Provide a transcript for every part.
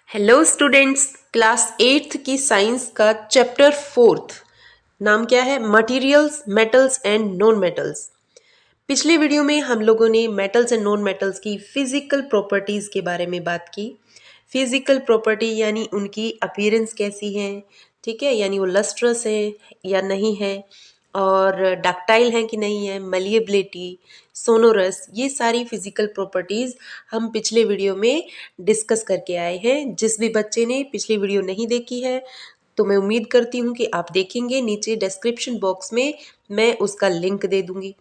Hello students, class 8th की science का chapter 4th नाम क्या है? Materials, metals and non metals. पिछले वीडियो में हम लोगों ने मेटल्स एंड नॉन मेटल्स की फिजिकल प्रॉपर्टीज के बारे में बात की। फिजिकल प्रॉपर्टी यानी उनकी अपीयरेंस कैसी है, ठीक है, यानी वो लस्ट्रस है या नहीं है, और डक्टाइल है कि नहीं है, मलिएबिलिटी, सोनोरस, ये सारी फिजिकल प्रॉपर्टीज हम पिछले वीडियो में डिस्कस करके आए हैं। जिस भी बच्चे ने पिछली वीडियो नहीं देखी है तो मैं उम्मीद करती हूँ कि आप देखेंगे। नीचे डिस्क्रिप्शन बॉक्स में मैं उसका लिंक दे दूंगी।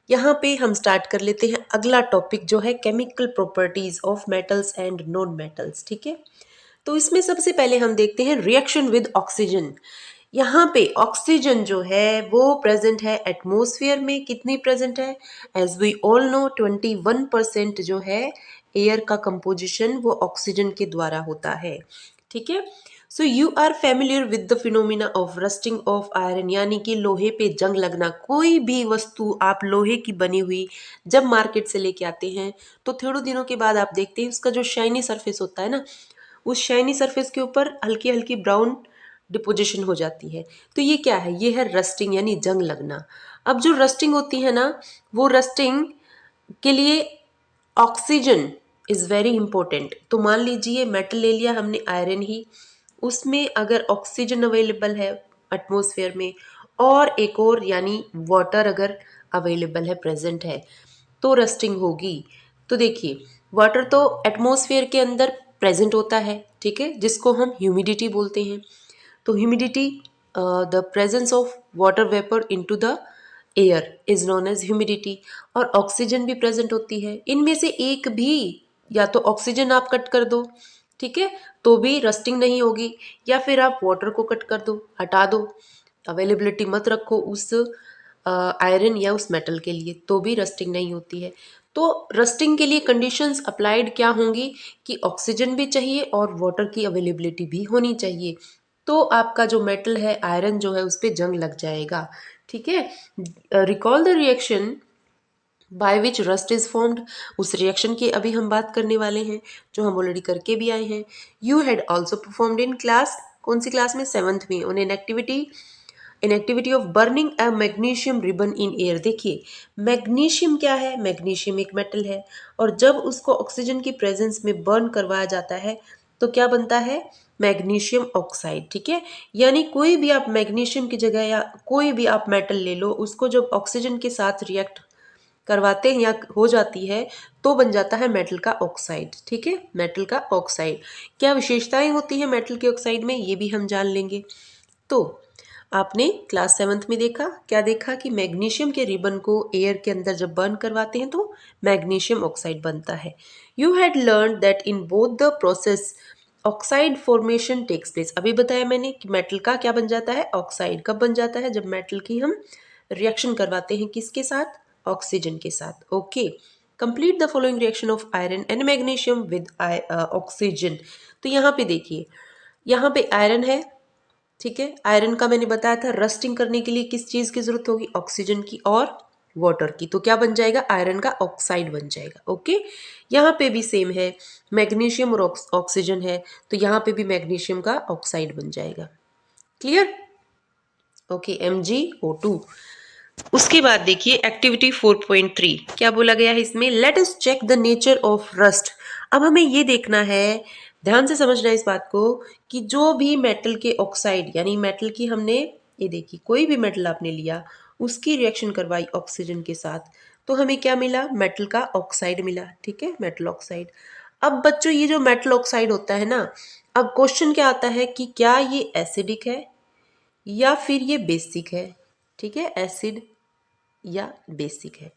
यहाँ पे हम स्टार्ट कर लेते हैं अगला टॉपिक जो है chemical properties of metals and non metals, ठीक है। तो इसमें सबसे पहले हम देखते हैं रिएक्शन विद ऑक्सीजन। यहाँ पे ऑक्सीजन जो है वो प्रेजेंट है एटमॉस्फेयर में। कितनी प्रेजेंट है? एज वी ऑल नो 21% जो है एयर का कंपोजिशन वो ऑक्सीजन के द्वारा होता है, ठीक है। So you are familiar with the phenomena of rusting of iron, यानी कि लोहे पे जंग लगना। कोई भी वस्तु आप लोहे की बनी हुई जब मार्केट से लेके आते हैं तो थोड़े दिनों के बाद आप देखते हैं उसका जो शाइनी सरफेस होता है ना, उस शाइनी सरफेस के ऊपर हल्की हल्की ब्राउन डिपोजिशन हो जाती है। तो ये क्या है? ये है रस्टिंग यानी जंग लगना। अब जो रस्टिंग होती है ना, वो रस्टिंग के लिए ऑक्सीजन इज वेरी इंपॉर्टेंट। तो मान लीजिए मेटल ले लिया हमने, आयरन ही, उसमें अगर ऑक्सीजन अवेलेबल है एटमॉस्फेयर में और एक और यानी वाटर अगर अवेलेबल है, प्रेजेंट है, तो रस्टिंग होगी। तो देखिए, वाटर तो एटमॉस्फेयर के अंदर प्रेजेंट होता है, ठीक है, जिसको हम ह्यूमिडिटी बोलते हैं। तो humidity, the presence of water vapour into the air is known as humidity. और ऑक्सीजन भी प्रेजेंट होती है। इनमें से एक भी, या तो ऑक्सीजन आप कट कर दो, ठीक है, तो भी रस्टिंग नहीं होगी, या फिर आप वाटर को कट कर दो, हटा दो, अवेलेबिलिटी मत रखो उस आयरन या उस मेटल के लिए, तो भी रस्टिंग नहीं होती है। तो रस्टिंग के लिए कंडीशंस अप्लाइड क्या होंगी कि ऑक्सीजन भी चाहिए और वाटर की अवेलेबिलिटी भी होनी चाहिए। तो आपका जो मेटल है, आयरन जो है, उस पर जंग लग जाएगा, ठीक है। Recall the reaction by which rust is formed. उस रिएक्शन की अभी हम बात करने वाले हैं जो हम ऑलरेडी करके भी आए हैं। You had also performed in class, कौन सी क्लास में? 7th में, on an activity of burning a magnesium ribbon in air. देखिए, मैग्नीशियम क्या है? मैग्नीशियम एक मेटल है, और जब उसको ऑक्सीजन की प्रेजेंस में बर्न करवाया जाता है तो क्या बनता है? मैग्नीशियम ऑक्साइड, ठीक है। यानी कोई भी आप मैग्नीशियम की जगह या कोई भी आप मेटल ले लो, उसको जब ऑक्सीजन के साथ रिएक्ट करवाते हैं या हो जाती है तो बन जाता है मेटल का ऑक्साइड, ठीक है, मेटल का ऑक्साइड। क्या विशेषताएं होती है मेटल के ऑक्साइड में, ये भी हम जान लेंगे। तो आपने क्लास 7th में देखा, क्या देखा कि मैग्नीशियम के रिबन को एयर के अंदर जब बर्न करवाते हैं तो मैग्नीशियम ऑक्साइड बनता है। You had learn that in both the process oxide formation takes place. अभी बताया मैंने कि मेटल का क्या बन जाता है? ऑक्साइड। कब बन जाता है? जब मेटल की हम रिएक्शन करवाते हैं, किसके साथ? ऑक्सीजन के साथ। Okay, complete the following reaction of iron and magnesium with oxygen. तो यहाँ पे देखिए, यहाँ पे आयरन है, ठीक है। आयरन का मैंने बताया था रस्टिंग करने के लिए किस चीज की जरूरत होगी? ऑक्सीजन की और वाटर की। तो क्या बन जाएगा? आयरन का ऑक्साइड बन जाएगा। ओके, यहाँ पे भी सेम है, मैग्नीशियम और ऑक्सीजन है, तो यहाँ पे भी मैग्नीशियम का ऑक्साइड बन जाएगा। क्लियर? Okay, MgO2। उसके बाद देखिए एक्टिविटी 4.3 क्या बोला गया है इसमें? Let us check the nature of rust. अब हमें ये देखना है, ध्यान से समझना है इस बात को, कि जो भी मेटल के ऑक्साइड यानी मेटल की हमने, ये देखिए कोई भी मेटल आपने लिया, उसकी रिएक्शन करवाई ऑक्सीजन के साथ, तो हमें क्या मिला? मेटल का ऑक्साइड मिला, ठीक है, मेटल ऑक्साइड। अब बच्चों, ये जो मेटल ऑक्साइड होता है ना, अब क्वेश्चन क्या आता है कि क्या ये एसिडिक है या फिर ये बेसिक है, ठीक है, एसिड या बेसिक है।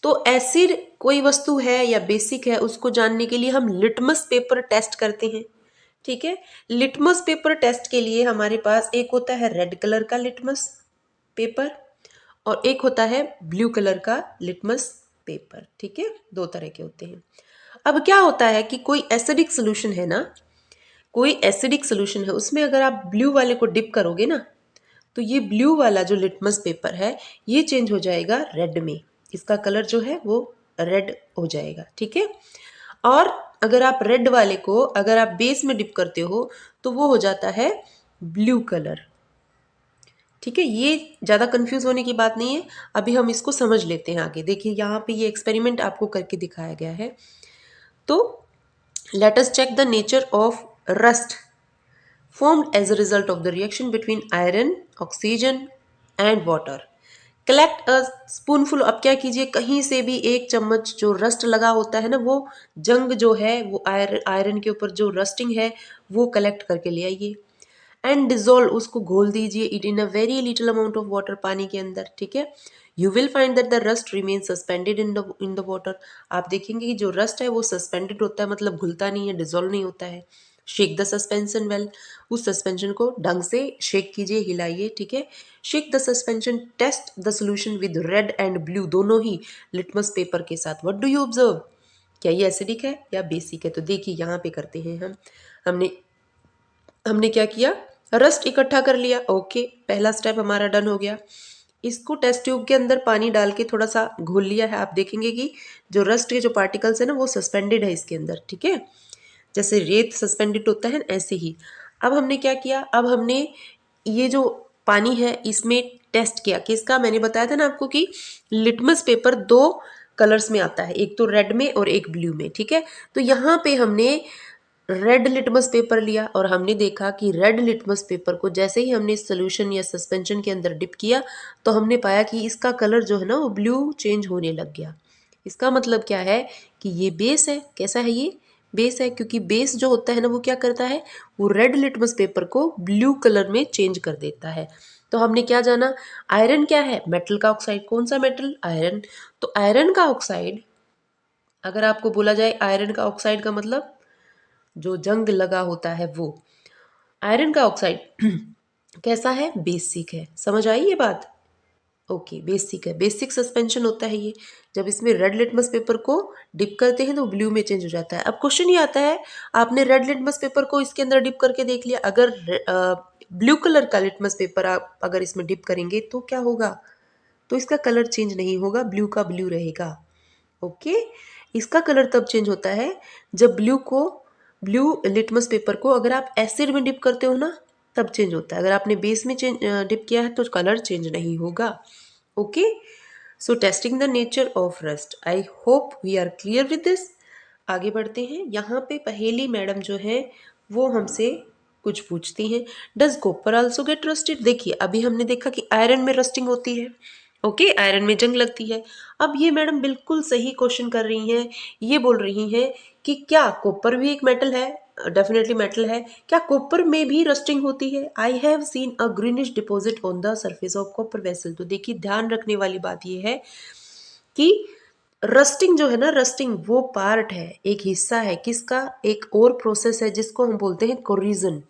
तो एसिड कोई वस्तु है या बेसिक है, उसको जानने के लिए हम लिटमस पेपर टेस्ट करते हैं, ठीक है। लिटमस पेपर टेस्ट के लिए हमारे पास एक होता है रेड कलर का लिटमस पेपर और एक होता है ब्लू कलर का लिटमस पेपर, ठीक है, दो तरह के होते हैं। अब क्या होता है कि कोई एसिडिक सोल्यूशन है ना, कोई एसिडिक सोल्यूशन है, उसमें अगर आप ब्लू वाले को डिप करोगे ना, तो ये ब्लू वाला जो लिटमस पेपर है ये चेंज हो जाएगा रेड में, इसका कलर जो है वो रेड हो जाएगा, ठीक है। और अगर आप रेड वाले को अगर आप बेस में डिप करते हो तो वो हो जाता है ब्लू कलर। ठीक है, ये ज़्यादा कंफ्यूज होने की बात नहीं है, अभी हम इसको समझ लेते हैं आगे। देखिए यहाँ पे ये एक्सपेरिमेंट आपको करके दिखाया गया है। तो let us check the nature of rust formed as a result of the reaction between iron, oxygen and water. Collect a spoonful. अब क्या कीजिए, कहीं से भी एक चम्मच जो रस्ट लगा होता है ना, वो जंग जो है वो आयरन के ऊपर जो रस्टिंग है वो कलेक्ट करके ले आइए एंड डिजोल्व, उसको घोल दीजिए it in a very little amount of water, पानी के अंदर। ठीक है, you will find that the rust remain suspended in the water. आप देखेंगे कि जो रस्ट है वो सस्पेंडेड होता है, मतलब घुलता नहीं है, डिजोल्व नहीं होता है। शेक द सस्पेंशन वेल, उस सस्पेंशन को ढंग से शेक कीजिए, हिलाइए। ठीक है, shake the suspension, test the solution with red and blue, दोनों ही लिटमस पेपर के साथ। व्हाट डू यू ऑब्जर्व, क्या ये एसिडिक है या बेसिक है? तो देखिए यहाँ पे करते हैं हम। हमने हमने क्या किया, रस्ट इकट्ठा कर लिया। ओके, पहला स्टेप हमारा डन हो गया। इसको टेस्ट ट्यूब के अंदर पानी डाल के थोड़ा सा घोल लिया है। आप देखेंगे कि जो रस्ट के जो पार्टिकल्स है ना वो सस्पेंडेड है इसके अंदर। ठीक है, जैसे रेत सस्पेंडेड होता है ऐसे ही। अब हमने क्या किया, अब हमने ये जो पानी है इसमें टेस्ट किया। किसका, मैंने बताया था ना आपको कि लिटमस पेपर दो कलर्स में आता है, एक तो रेड में और एक ब्लू में। ठीक है, तो यहाँ पे हमने रेड लिटमस पेपर लिया और हमने देखा कि रेड लिटमस पेपर को जैसे ही हमने सोल्यूशन या सस्पेंशन के अंदर डिप किया तो हमने पाया कि इसका कलर जो है ना वो ब्लू चेंज होने लग गया। इसका मतलब क्या है कि ये बेस है। कैसा है ये, बेस है, क्योंकि बेस जो होता है ना वो क्या करता है, वो रेड लिटमस पेपर को ब्लू कलर में चेंज कर देता है। तो हमने क्या जाना, आयरन क्या है, मेटल का ऑक्साइड। कौन सा मेटल, आयरन। तो आयरन का ऑक्साइड, अगर आपको बोला जाए आयरन का ऑक्साइड का मतलब जो जंग लगा होता है वो, आयरन का ऑक्साइड कैसा है, बेसिक है। समझ आई ये बात? ओके, बेसिक है, बेसिक सस्पेंशन होता है ये। जब इसमें रेड लिटमस पेपर को डिप करते हैं तो ब्लू में चेंज हो जाता है। अब क्वेश्चन ये आता है, आपने रेड लिटमस पेपर को इसके अंदर डिप करके देख लिया, अगर ब्लू कलर का लिटमस पेपर आप अगर इसमें डिप करेंगे तो क्या होगा, तो इसका कलर चेंज नहीं होगा, ब्लू का ब्लू रहेगा। ओके, इसका कलर तब चेंज होता है जब ब्लू लिटमस पेपर को अगर आप एसिड में डिप करते हो ना तब चेंज होता है। अगर आपने बेस में डिप किया है तो कलर चेंज नहीं होगा। Okay, so testing the nature of rust, I hope we are clear with this. आगे बढ़ते हैं। यहाँ पे पहेली मैडम जो है वो हमसे कुछ पूछती हैं, does copper also get rusted. देखिए अभी हमने देखा कि आयरन में रस्टिंग होती है। ओके, आयरन में जंग लगती है। अब ये मैडम बिल्कुल सही क्वेश्चन कर रही हैं, ये बोल रही हैं कि क्या कॉपर भी एक मेटल है, डेफिनेटली मेटल है, क्या कॉपर में भी रस्टिंग होती है? I have seen a greenish deposit on the surface of copper vessel. तो देखिए ध्यान रखने वाली बात ये है कि रस्टिंग जो है ना, रस्टिंग वो पार्ट है, एक हिस्सा है किसका, एक और प्रोसेस है जिसको हम बोलते हैं कोरिजन।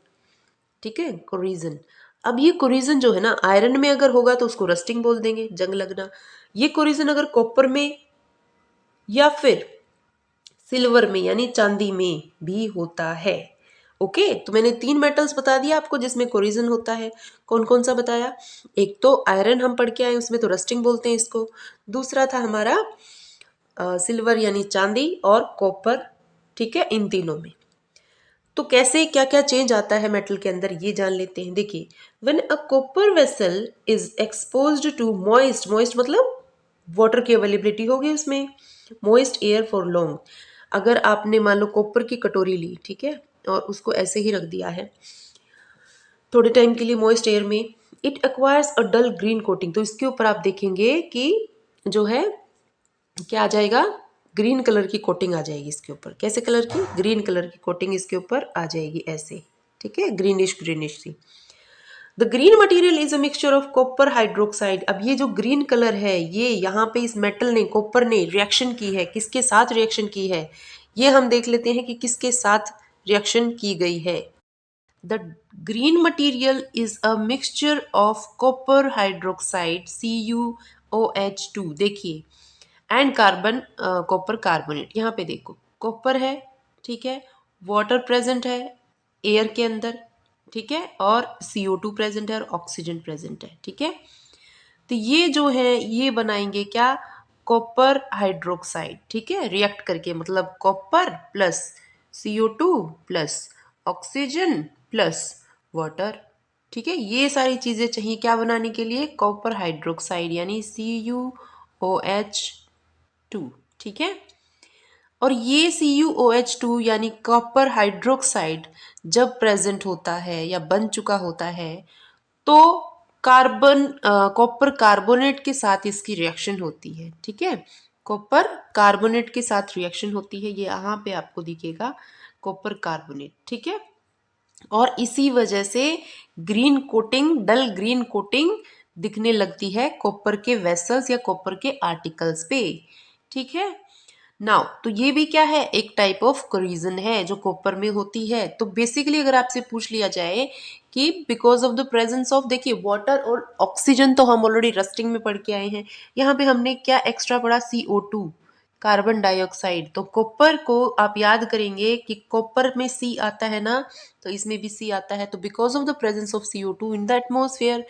ठीक है, कोरिजन। अब ये कोरिजन जो है ना आयरन में अगर होगा तो उसको रस्टिंग बोल देंगे, जंग लगना। ये कोरिजन अगर कॉपर में या फिर सिल्वर में यानी चांदी में भी होता है। ओके, तो मैंने 3 मेटल्स बता दिया आपको जिसमें कोरिजन होता है। कौन कौन सा बताया, एक तो आयरन हम पढ़ के आए, उसमें तो रस्टिंग बोलते हैं इसको। दूसरा था हमारा सिल्वर यानी चांदी, और कॉपर। ठीक है, इन तीनों में तो कैसे क्या क्या चेंज आता है मेटल के अंदर ये जान लेते हैं। देखिए, when a copper vessel is exposed to moist, moist मतलब वाटर की अवेलेबिलिटी होगी उसमें, मॉइस्ट एयर फॉर लॉन्ग। अगर आपने मान लो कॉपर की कटोरी ली, ठीक है, और उसको ऐसे ही रख दिया है थोड़े टाइम के लिए मॉइस्ट एयर में, it acquires a dull green coating. तो इसके ऊपर आप देखेंगे कि जो है क्या आ जाएगा, ग्रीन कलर की कोटिंग आ जाएगी इसके ऊपर। कैसे कलर की, ग्रीन कलर की कोटिंग इसके ऊपर आ जाएगी ऐसे। ठीक है, ग्रीनिश ग्रीनिश सी। The green material is a mixture of copper hydroxide. अब ये जो ग्रीन कलर है ये यहाँ पे इस मेटल ने, कॉपर ने रिएक्शन की है, किसके साथ रिएक्शन की है, ये हम देख लेते हैं कि किसके साथ रिएक्शन की गई है। The green material is a mixture of copper hydroxide CuOH2। देखिए, एंड कार्बन, कॉपर कार्बोनेट। यहाँ पे देखो कॉपर है, ठीक है, वाटर प्रेजेंट है एयर के अंदर, ठीक है, और CO2 प्रेजेंट है और ऑक्सीजन प्रेजेंट है। ठीक है, तो ये जो है ये बनाएंगे क्या, कॉपर हाइड्रोक्साइड। ठीक है, रिएक्ट करके, मतलब copper plus CO2 plus oxygen plus water. ठीक है, ये सारी चीज़ें चाहिए क्या बनाने के लिए, कॉपर हाइड्रोक्साइड यानी CuOH2। ठीक है, और ये CuOH2 यानी कॉपर हाइड्रोक्साइड जब प्रेजेंट होता है या बन चुका होता है तो कार्बन कॉपर कार्बोनेट के साथ इसकी रिएक्शन होती है। ठीक है, कॉपर कार्बोनेट के साथ रिएक्शन होती है, ये यहाँ पे आपको दिखेगा कॉपर कार्बोनेट। ठीक है, और इसी वजह से ग्रीन कोटिंग, डल ग्रीन कोटिंग दिखने लगती है कॉपर के वेसल्स या कॉपर के आर्टिकल्स पे। ठीक है, नाउ तो ये भी क्या है, एक टाइप ऑफ कोरिजन है जो कॉपर में होती है। तो बेसिकली अगर आपसे पूछ लिया जाए कि because of the presence of, देखिए वाटर और ऑक्सीजन तो हम ऑलरेडी रस्टिंग में पढ़ के आए हैं, यहाँ पे हमने क्या एक्स्ट्रा पढ़ा, CO2 कार्बन डाइऑक्साइड। तो कॉपर को आप याद करेंगे कि कॉपर में C आता है ना, तो इसमें भी C आता है। तो because of the presence of CO2 in the atmosphere,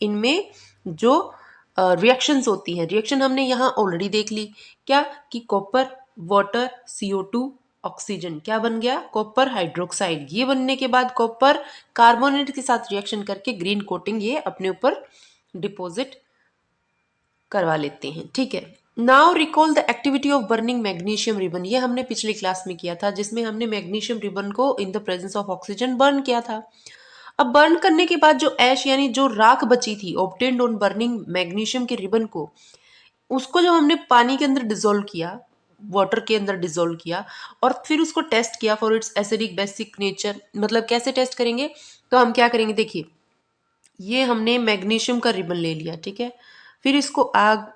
इनमें जो रिएक्शंस होती हैं, रिएक्शन हमने यहाँ ऑलरेडी देख ली, क्या कि कॉपर वाटर CO2 ऑक्सीजन क्या बन गया, कॉपर हाइड्रोक्साइड। ये बनने के बाद कॉपर कार्बोनेट के साथ रिएक्शन करके ग्रीन कोटिंग ये अपने ऊपर डिपॉजिट करवा लेते हैं। ठीक है, now recall the activity of burning magnesium ribbon. ये हमने पिछली क्लास में किया था जिसमें हमने मैग्नीशियम रिबन को in the presence of oxygen burn किया था। अब बर्न करने के बाद जो ऐश यानी जो राख बची थी ऑब्टेन्ड ऑन बर्निंग मैग्नीशियम के रिबन को, उसको जब हमने पानी के अंदर डिसॉल्व किया, वाटर के अंदर डिसॉल्व किया और फिर उसको टेस्ट किया for its acidic basic nature. मतलब कैसे टेस्ट करेंगे, तो हम क्या करेंगे, देखिए ये हमने मैग्नीशियम का रिबन ले लिया। ठीक है, फिर इसको आग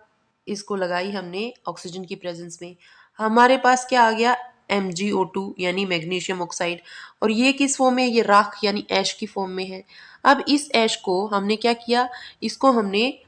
इसको लगाई हमने ऑक्सीजन की प्रेजेंस में, हमारे पास क्या आ गया, MgO2 यानी मैग्नीशियम ऑक्साइड। और ये किस फॉर्म में है, ये राख यानी ऐश की फॉर्म में है। अब इस ऐश को हमने क्या किया, इसको हमने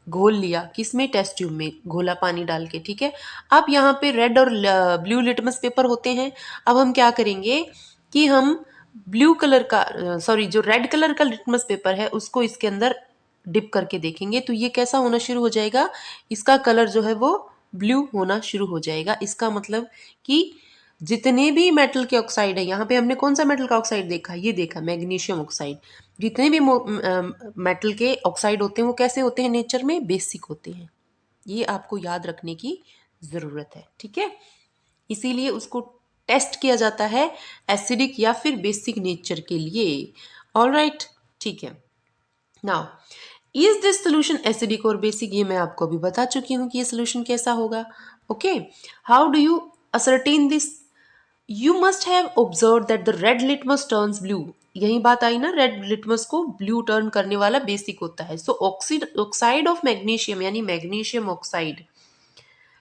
घोल लिया, किसमें, टेस्ट ट्यूब में घोला पानी डाल के। ठीक है, अब यहाँ पे रेड और ब्लू लिटमस पेपर होते हैं। अब हम क्या करेंगे कि हम ब्लू कलर का सॉरी जो रेड कलर का लिटमस पेपर है उसको इसके अंदर डिप करके देखेंगे, तो ये कैसा होना शुरू हो जाएगा, इसका कलर जो है वो ब्लू होना शुरू हो जाएगा। इसका मतलब कि जितने भी मेटल के ऑक्साइड है, यहाँ पे हमने कौन सा मेटल का ऑक्साइड देखा, ये देखा मैग्नीशियम ऑक्साइड। जितने भी मेटल के ऑक्साइड होते हैं वो कैसे होते हैं, नेचर में बेसिक होते हैं। ये आपको याद रखने की ज़रूरत है। ठीक है, इसीलिए उसको टेस्ट किया जाता है एसिडिक या फिर बेसिक नेचर के लिए। ऑलराइट, ठीक है, now is this solution acidic और बेसिक, ये मैं आपको अभी बता चुकी हूँ कि ये सोल्यूशन कैसा होगा। Okay, how do you ascertain this, you must have observe that the red litmus turns blue. यही बात आई ना, रेड लिटमस को ब्लू टर्न करने वाला बेसिक होता है। सो ऑक्साइड ऑफ मैग्नीशियम यानी magnesium oxide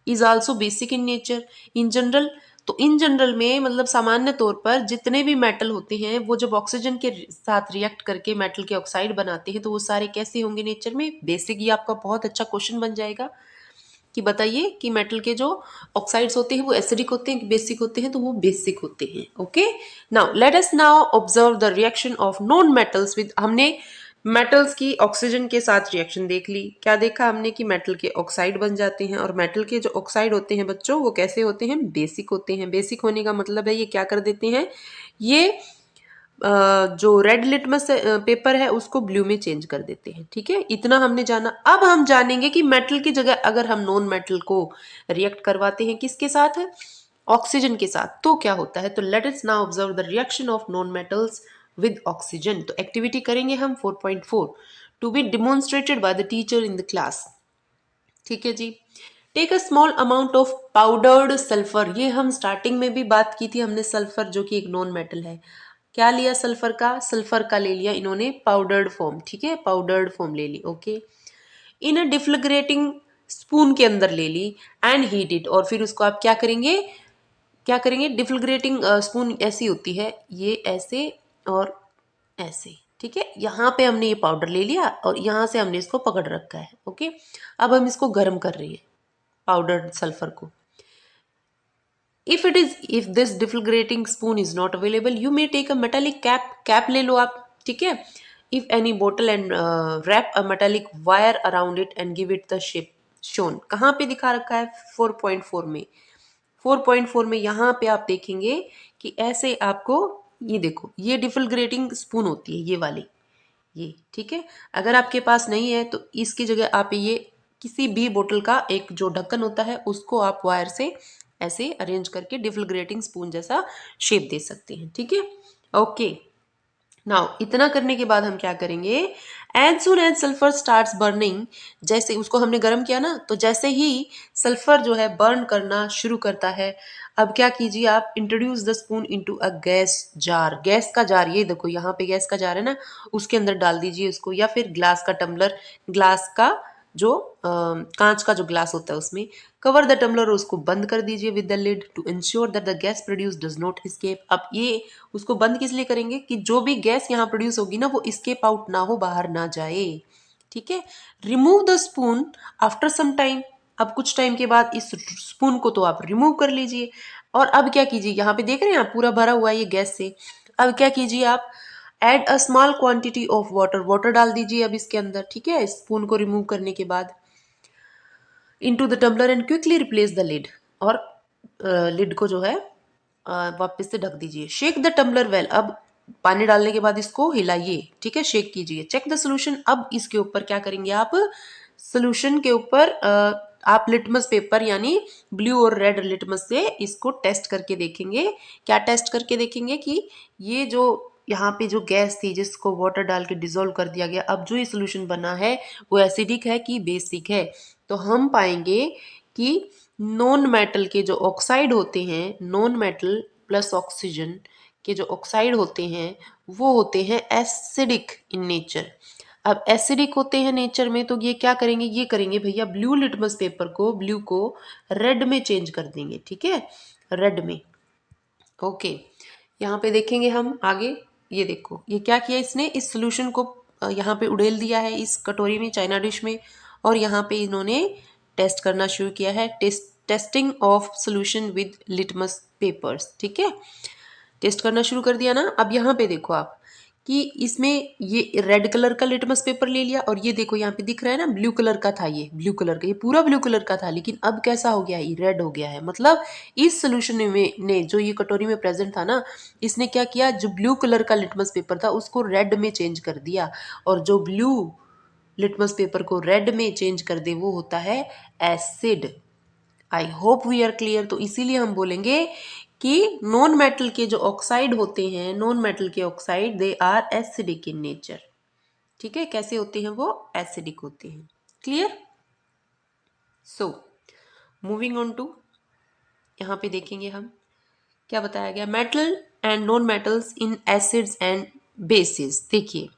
is also basic in nature in general. तो इन जनरल में मतलब सामान्य तौर पर जितने भी मेटल होते हैं वो जब ऑक्सीजन के साथ रिएक्ट करके मेटल के ऑक्साइड बनाते हैं तो वो सारे कैसे होंगे नेचर में, बेसिक। ये आपका बहुत अच्छा क्वेश्चन बन जाएगा कि बताइए कि मेटल के जो ऑक्साइड्स होते हैं वो एसिडिक होते हैं कि बेसिक होते हैं, तो वो बेसिक होते हैं। Okay, now let us now observe the reaction of non metals with, हमने मेटल्स की ऑक्सीजन के साथ रिएक्शन देख ली। क्या देखा हमने कि मेटल के ऑक्साइड बन जाते हैं, और मेटल के जो ऑक्साइड होते हैं बच्चों वो कैसे होते हैं, बेसिक होते हैं। बेसिक होने का मतलब है ये क्या कर देते हैं, ये जो रेड लिटमस पेपर है उसको ब्लू में चेंज कर देते हैं। ठीक है, इतना हमने जाना। अब हम जानेंगे कि मेटल की जगह अगर हम नॉन मेटल को रिएक्ट करवाते हैं किसके साथ, ऑक्सीजन के साथ, तो क्या होता है। तो let us now observe the reaction of non metals with oxygen. तो एक्टिविटी करेंगे हम 4.4 to be demonstrated by the teacher in the class. ठीक है जी, take a small amount of powdered sulphur. ये हम स्टार्टिंग में भी बात की थी हमने, सल्फर जो कि एक नॉन मेटल है। क्या लिया सल्फर का, सल्फर का ले लिया इन्होंने पाउडर्ड फॉर्म। ठीक है, पाउडर्ड फॉर्म ले ली। ओके, इन अ डिफ्लग्रेटिंग स्पून के अंदर ले ली एंड हीट इट। और फिर उसको आप क्या करेंगे, क्या करेंगे, डिफ्लग्रेटिंग स्पून ऐसी होती है, ये ऐसे और ऐसे। ठीक है, यहाँ पे हमने ये पाउडर ले लिया और यहाँ से हमने इसको पकड़ रखा है। ओके, अब हम इसको गर्म कर रहे हैं पाउडर सल्फर को। if this deflagrating spoon is not available, you may take a metallic cap ले लो आप। ठीक है, if any bottle and wrap a metallic wire around it and give it the shape shown। कहाँ पे दिखा रखा है, 4.4 में। 4.4 में यहाँ पे आप देखेंगे कि ऐसे आपको, ये देखो ये डिफिल्ट्रेटिंग स्पून होती है ये वाली, ये ठीक है। अगर आपके पास नहीं है तो इसकी जगह आप ये किसी भी बोतल का एक जो ढक्कन होता है उसको आप वायर से ऐसे अरेंज करके डिफिल्ट्रेटिंग स्पून जैसा शेप दे सकते हैं, ठीक है। ओके, नाउ इतना करने के बाद हम क्या करेंगे, as soon as sulphur starts burning, जैसे उसको हमने गर्म किया ना, तो जैसे ही सल्फर जो है बर्न करना शुरू करता है, अब क्या कीजिए आप, introduce the spoon into a gas jar, gas का जार, ये देखो यहाँ पे गैस का जार है ना, उसके अंदर डाल दीजिए उसको, या फिर ग्लास का टम्बलर, ग्लास का जो कांच का जो ग्लास होता है उसमें, कवर द टम्बलर, उसको बंद कर दीजिए with the lid to ensure that the gas produce does not escape. अब ये उसको बंद किस लिए करेंगे कि जो भी गैस यहाँ प्रोड्यूस होगी ना वो एस्केप आउट ना हो, बाहर ना जाए, ठीक है। Remove the spoon after some time, अब कुछ टाइम के बाद इस स्पून को तो आप रिमूव कर लीजिए, और अब क्या कीजिए, यहाँ पे देख रहे हैं आप पूरा भरा हुआ है ये गैस से, अब क्या कीजिए आप, add a small quantity of water, water डाल दीजिए अब इसके अंदर, ठीक है, स्पून को रिमूव करने के बाद, into the tumbler and quickly replace the lid, और लिड को जो है वापस से ढक दीजिए। शेक द टम्बलर वेल, अब पानी डालने के बाद इसको हिलाइए, ठीक है, शेक कीजिए। चेक द सोल्यूशन, अब इसके ऊपर क्या करेंगे आप, सोल्यूशन के ऊपर आप लिटमस पेपर यानी ब्लू और रेड लिटमस से इसको टेस्ट करके देखेंगे। क्या टेस्ट करके देखेंगे कि ये जो यहाँ पे जो गैस थी जिसको वाटर डाल के डिजोल्व कर दिया गया, अब जो ये सोल्यूशन बना है वो एसिडिक है कि बेसिक है, तो हम पाएंगे कि नॉन मेटल के जो ऑक्साइड होते हैं, नॉन मेटल प्लस ऑक्सीजन के जो ऑक्साइड होते हैं वो होते हैं एसिडिक इन नेचर। अब एसिडिक होते हैं नेचर में, तो ये क्या करेंगे, ये करेंगे भैया ब्लू लिटमस पेपर को, ब्लू को रेड में चेंज कर देंगे, ठीक है, रेड में। ओके, यहाँ पे देखेंगे हम आगे, ये देखो ये क्या किया इसने, इस सोल्यूशन को यहाँ पे उड़ेल दिया है इस कटोरी में, चाइना डिश में, और यहाँ पे इन्होंने टेस्ट करना शुरू किया है, testing of solution with litmus papers, ठीक है, टेस्ट करना शुरू कर दिया ना। अब यहाँ पे देखो आप कि इसमें ये रेड कलर का लिटमस पेपर ले लिया, और ये देखो यहाँ पे दिख रहा है ना ब्लू कलर का था, ये ब्लू कलर का, ये पूरा ब्लू कलर का था, लेकिन अब कैसा हो गया है, ये रेड हो गया है। मतलब इस सोल्यूशन में ने जो ये कटोरी में प्रेजेंट था ना, इसने क्या किया, जो ब्लू कलर का लिटमस पेपर था उसको रेड में चेंज कर दिया, और जो ब्लू लिटमस पेपर को रेड में चेंज कर दे वो होता है acid. I hope we are clear. तो इसीलिए हम बोलेंगे कि नॉन मेटल के जो ऑक्साइड होते हैं, नॉन मेटल के oxide they are acidic in nature, ठीक है, कैसे होते हैं वो, एसिडिक होते हैं। Clear. So moving on to, यहाँ पे देखेंगे हम क्या बताया गया, metal and non metals in acids and bases. देखिए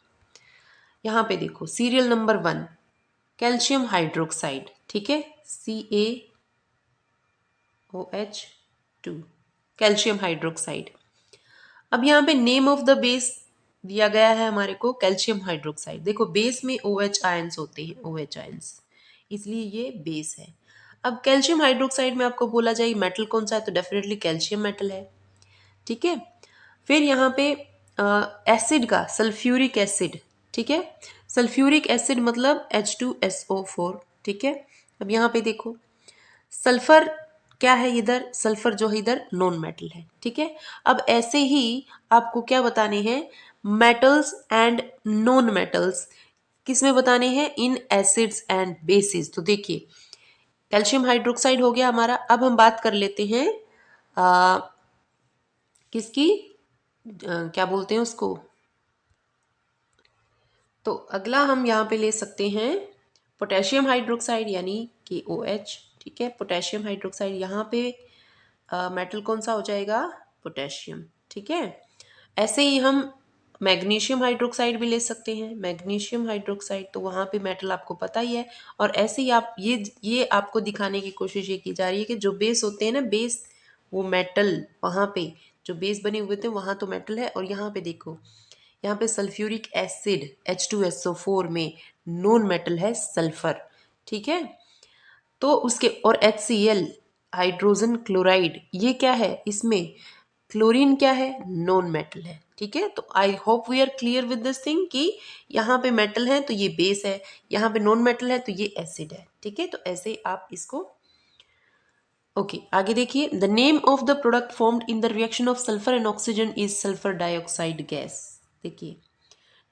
यहाँ पे देखो सीरियल नंबर 1 कैल्शियम हाइड्रोक्साइड, ठीक है, CaOH2 कैल्शियम हाइड्रोक्साइड। अब यहाँ पे नेम ऑफ द बेस दिया गया है हमारे को कैल्शियम हाइड्रोक्साइड। देखो बेस में OH आयंस होते हैं, OH आयंस, इसलिए ये बेस है। अब कैल्शियम हाइड्रोक्साइड में आपको बोला जाए मेटल कौन सा है, तो डेफिनेटली कैल्शियम मेटल है, ठीक है। फिर यहाँ पे एसिड का सल्फ्यूरिक एसिड, ठीक है, सल्फ्यूरिक एसिड मतलब H2SO4, ठीक है। अब यहाँ पे देखो सल्फर क्या है, इधर सल्फर जो है इधर नॉन मेटल है, ठीक है। अब ऐसे ही आपको क्या बताने हैं, मेटल्स एंड नॉन मेटल्स किसमें बताने हैं, इन एसिड्स एंड बेसिस। तो देखिए कैल्शियम हाइड्रोक्साइड हो गया हमारा। अब हम बात कर लेते हैं किसकी, क्या बोलते हैं उसको, तो अगला हम यहाँ पे ले सकते हैं पोटेशियम हाइड्रोक्साइड यानी KOH, ठीक है, पोटेशियम हाइड्रोक्साइड, यहाँ पे मेटल कौन सा हो जाएगा, पोटेशियम, ठीक है। ऐसे ही हम मैग्नीशियम हाइड्रोक्साइड भी ले सकते हैं, मैग्नीशियम हाइड्रोक्साइड, तो वहाँ पे मेटल आपको पता ही है। और ऐसे ही आप ये आपको दिखाने की कोशिश ये की जा रही है कि जो बेस होते हैं ना, बेस वो मेटल, वहाँ पे जो बेस बने हुए थे वहाँ तो मेटल है। और यहाँ पे देखो, यहाँ पे सल्फ्यूरिक एसिड H2SO4 में नॉन मेटल है सल्फर, ठीक है। तो उसके और HCl हाइड्रोजन क्लोराइड, ये क्या है, इसमें क्लोरीन क्या है, नॉन मेटल है, ठीक है। तो I hope we are clear with this thing कि यहाँ पे मेटल है तो ये बेस है, यहाँ पे नॉन मेटल है तो ये एसिड है, ठीक है। तो ऐसे आप इसको ओके आगे देखिए, the name of the product formed in the reaction of sulphur and oxygen is sulphur dioxide gas. देखिए,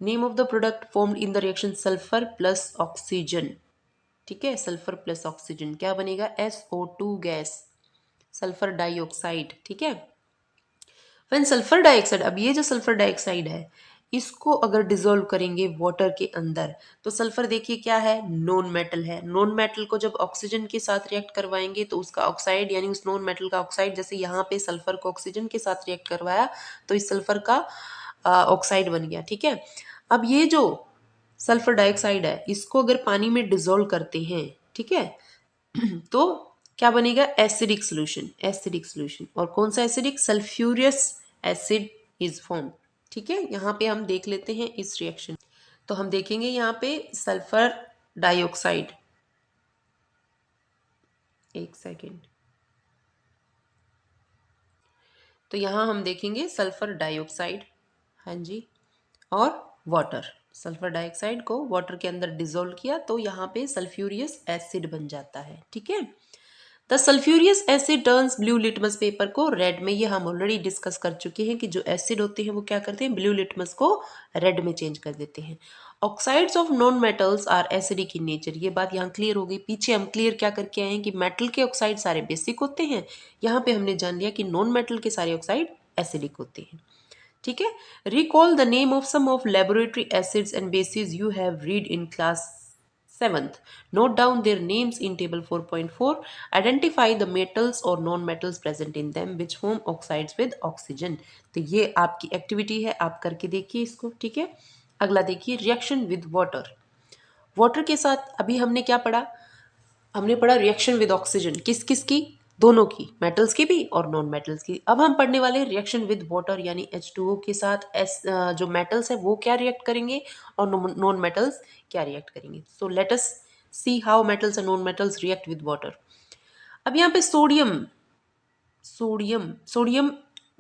name of the product formed in the reaction sulphur plus oxygen, ठीक है, सल्फर प्लस ऑक्सीजन क्या बनेगा, SO2 gas, sulphur dioxide, ठीक है। When sulphur dioxide, अब ये जो सल्फर डाइऑक्साइड है इसको अगर डिसॉल्व करेंगे वाटर के अंदर तो सल्फर देखिए क्या है, नॉन मेटल है। नॉन मेटल को जब ऑक्सीजन के साथ रिएक्ट करवाएंगे तो उसका ऑक्साइड यानी उस नॉन मेटल का ऑक्साइड, जैसे यहाँ पे सल्फर को ऑक्सीजन के साथ रिएक्ट करवाया तो इस सल्फर का ऑक्साइड बन गया, ठीक है। अब ये जो सल्फर डाइऑक्साइड है इसको अगर पानी में डिसॉल्व करते हैं, ठीक है, तो क्या बनेगा, एसिडिक सोल्यूशन, एसिडिक सोल्यूशन। और कौन सा एसिडिक, सल्फ्यूरियस एसिड इज फॉर्म, ठीक है। यहाँ पे हम देख लेते हैं इस रिएक्शन, तो हम देखेंगे यहाँ पे सल्फर डाइऑक्साइड, एक सेकेंड, तो यहाँ हम देखेंगे सल्फर डाइऑक्साइड, हाँ जी, और वाटर, सल्फर डाइऑक्साइड को वाटर के अंदर डिसॉल्व किया तो यहाँ पे सल्फ्यूरियस एसिड बन जाता है, ठीक है। The sulphurous acid turns blue litmus paper को रेड में, ये हम ऑलरेडी डिस्कस कर चुके हैं कि जो एसिड होते हैं वो क्या करते हैं, ब्लू लिटमस को रेड में चेंज कर देते हैं। Oxides of non metals are acidic in nature, ये बात यहाँ क्लियर हो गई। पीछे हम क्लियर क्या करके आए हैं कि मेटल के ऑक्साइड सारे बेसिक होते हैं, यहाँ पे हमने जान लिया कि नॉन मेटल के सारे ऑक्साइड एसिडिक होते हैं, ठीक है। Recall the name of some of laboratory acids and bases you have read in class 7th. Note down their names in table 4.4. Identify the metals or non-metals present in them which form oxides with oxygen. तो ये आपकी activity है, आप करके देखिए इसको, ठीक है। अगला देखिए, रिएक्शन विद वाटर। वाटर के साथ अभी हमने क्या पढ़ा, हमने पढ़ा रिएक्शन विद ऑक्सीजन, किस किस की, दोनों की, मेटल्स की भी और नॉन मेटल्स की। अब हम पढ़ने वाले रिएक्शन विद वाटर यानी H2O के साथ जो मेटल्स है वो क्या रिएक्ट करेंगे और नॉन मेटल्स क्या रिएक्ट करेंगे। So let us see how metals and non metals react with water. अब यहाँ पे सोडियम, सोडियम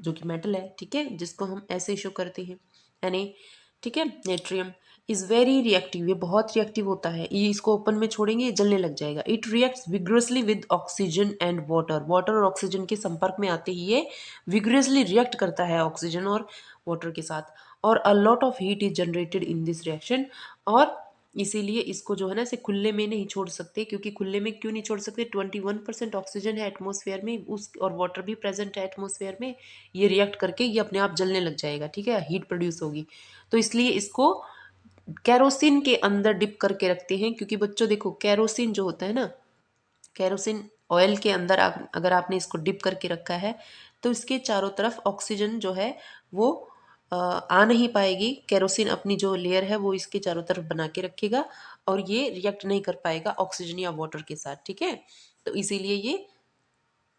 जो कि मेटल है, ठीक है, जिसको हम ऐसे शो करते हैं Na, ठीक है, नेट्रियम इज वेरी रिएक्टिव, ये बहुत रिएक्टिव होता है, ये इसको ओपन में छोड़ेंगे ये जलने लग जाएगा। It reacts vigorously with oxygen and water, water और ऑक्सीजन के संपर्क में आते ही ये विग्रसली रिएक्ट करता है ऑक्सीजन और वाटर के साथ, और a lot of heat is generated in this reaction. और इसीलिए इसको जो है ना इसे खुले में नहीं छोड़ सकते, क्योंकि खुले में क्यों नहीं छोड़ सकते, 21% ऑक्सीजन है एटमॉस्फेयर में, उस और वाटर भी प्रेजेंट है एटमॉस्फेयर में, ये रिएक्ट करके ये अपने आप जलने लग जाएगा, ठीक है, हीट प्रोड्यूस होगी। तो इसलिए इसको कैरोसिन के अंदर डिप करके रखते हैं, क्योंकि बच्चों देखो कैरोसिन जो होता है ना, कैरोसिन ऑयल के अंदर अगर आपने इसको डिप करके रखा है तो इसके चारों तरफ ऑक्सीजन जो है वो आ नहीं पाएगी, कैरोसिन अपनी जो लेयर है वो इसके चारों तरफ बना के रखेगा और ये रिएक्ट नहीं कर पाएगा ऑक्सीजन या वाटर के साथ, ठीक है। तो इसीलिए ये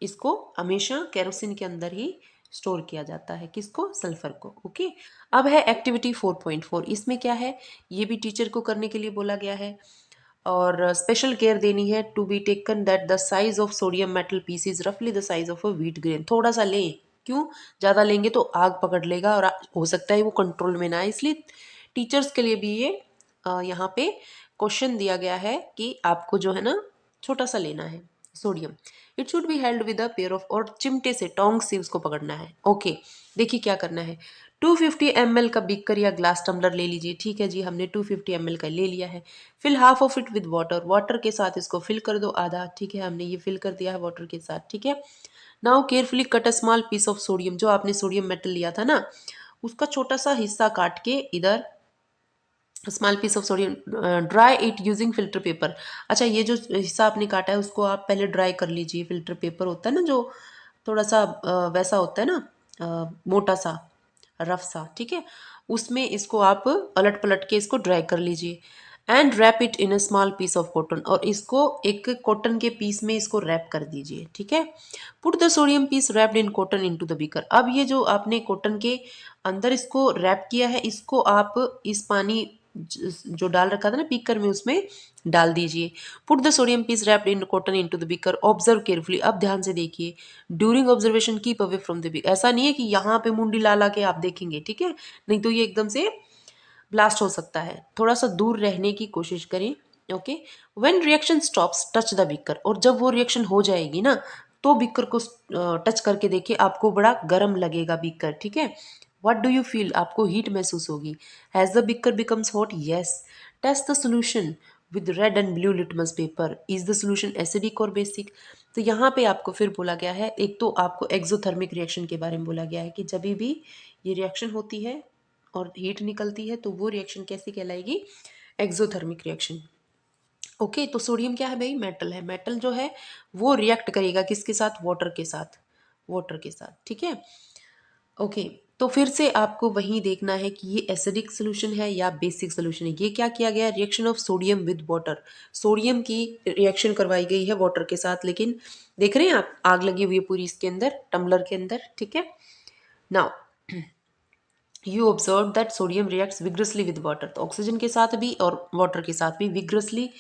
इसको हमेशा कैरोसिन के अंदर ही स्टोर किया जाता है, किसको, सल्फर को, ओके। अब है एक्टिविटी 4.4, इसमें क्या है, ये भी टीचर को करने के लिए बोला गया है और स्पेशल केयर देनी है। To be taken that the size of sodium metal piece is रफली the size of a wheat grain, थोड़ा सा लें, क्यों, ज़्यादा लेंगे तो आग पकड़ लेगा और हो सकता है वो कंट्रोल में ना आए, इसलिए टीचर्स के लिए भी ये यहाँ पे क्वेश्चन दिया गया है कि आपको जो है ना छोटा सा लेना है sodium. It should be held with a pair of, और चिमटे से, टोंग से उसको पकड़ना है, ओके। देखिए क्या करना है, 250 ml का बीकर या ग्लास टम्बलर ले लीजिए, ठीक है जी, हमने 250 ml का ले लिया है। Fill half of it with water, water के साथ इसको फिल कर दो आधा, ठीक है, हमने ये फिल कर दिया है वाटर के साथ, ठीक है। Now carefully cut a small piece of sodium, जो आपने सोडियम मेटल लिया था ना उसका छोटा सा हिस्सा काट के इधर, small piece of sodium, dry it using filter paper. अच्छा, ये जो हिस्सा आपने काटा है उसको आप पहले ड्राई कर लीजिए, फिल्टर पेपर होता है ना जो थोड़ा सा वैसा होता है ना, मोटा सा, रफ सा, ठीक है, उसमें इसको आप पलट पलट के इसको ड्राई कर लीजिए। And wrap it in a small piece of cotton, और इसको एक कॉटन के पीस में इसको रैप कर दीजिए, ठीक है। Put the sodium piece wrapped in cotton into the beaker, अब ये जो आपने कॉटन के अंदर इसको रैप किया है इसको आप इस पानी जो डाल रखा था ना बीकर में उसमें डाल दीजिए। Put the sodium piece wrapped in cotton into the beaker, observe carefully, अब ध्यान से देखिए। During observation keep away from the beaker, ऐसा नहीं है कि यहाँ पे मुंडी ला ला के आप देखेंगे, ठीक है, नहीं तो ये एकदम से ब्लास्ट हो सकता है, थोड़ा सा दूर रहने की कोशिश करें, okay. When reaction stops touch the beaker, और जब वो रिएक्शन हो जाएगी ना तो बीकर को टच करके देखिए, आपको बड़ा गर्म लगेगा बीकर, ठीक है। व्हाट डू यू फील, आपको हीट महसूस होगी। Has the beaker becomes hot, yes. Test the solution with red and blue litmus paper, is the solution acidic और बेसिक। तो यहाँ पे आपको फिर बोला गया है, एक तो आपको एक्सोथर्मिक रिएक्शन के बारे में बोला गया है कि जब भी ये रिएक्शन होती है और हीट निकलती है तो वो रिएक्शन कैसी कहलाएगी, एक्सोथर्मिक रिएक्शन। ओके, तो सोडियम क्या है भाई, मेटल है। मेटल जो है वो रिएक्ट करेगा किसके साथ, वाटर के साथ, वाटर के साथ, ठीक है। ओके, तो फिर से आपको वही देखना है कि ये एसिडिक सोल्यूशन है या बेसिक सोल्यूशन है। ये क्या किया गया, reaction of sodium with water, sodium की रिएक्शन करवाई गई है वाटर के साथ, लेकिन देख रहे हैं आप आग लगी हुई है पूरी इसके अंदर, टम्बलर के अंदर, ठीक है। Now you observe that sodium reacts vigorously with water, तो ऑक्सीजन के साथ भी और वाटर के साथ भी विग्रसली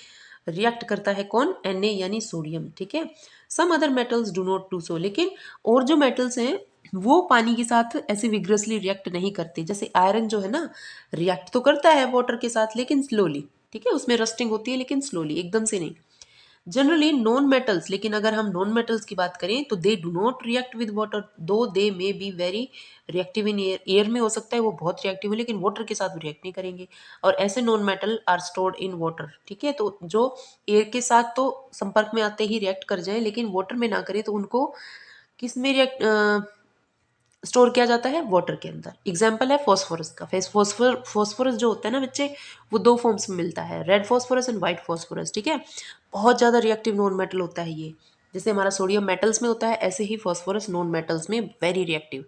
रिएक्ट करता है कौन, Na यानी सोडियम, ठीक है। Some other metals do not do so, लेकिन और जो मेटल्स हैं वो पानी के साथ ऐसे विग्रसली रिएक्ट नहीं करते। जैसे आयरन जो है ना, रिएक्ट तो करता है वाटर के साथ लेकिन स्लोली, ठीक है, उसमें रस्टिंग होती है लेकिन स्लोली, एकदम से नहीं। जनरली नॉन मेटल्स, लेकिन अगर हम नॉन मेटल्स की बात करें तो they do not react with water, though they may be very reactive in air, air में हो सकता है वो बहुत रिएक्टिव है लेकिन वाटर के साथ रिएक्ट नहीं करेंगे, और ऐसे non metal are stored in water, ठीक है। तो जो एयर के साथ तो संपर्क में आते ही रिएक्ट कर जाए लेकिन वाटर में ना करें तो उनको किस में रिएक्ट स्टोर किया जाता है, वाटर के अंदर। एग्जाम्पल है फॉस्फोरस का। फॉस्फोरस जो होता है ना बच्चे, वो दो फॉर्म्स में मिलता है, red phosphorus and white phosphorus, ठीक है। बहुत ज़्यादा रिएक्टिव नॉन मेटल होता है ये, जैसे हमारा सोडियम मेटल्स में होता है ऐसे ही फॉस्फोरस नॉन मेटल्स में वेरी रिएक्टिव।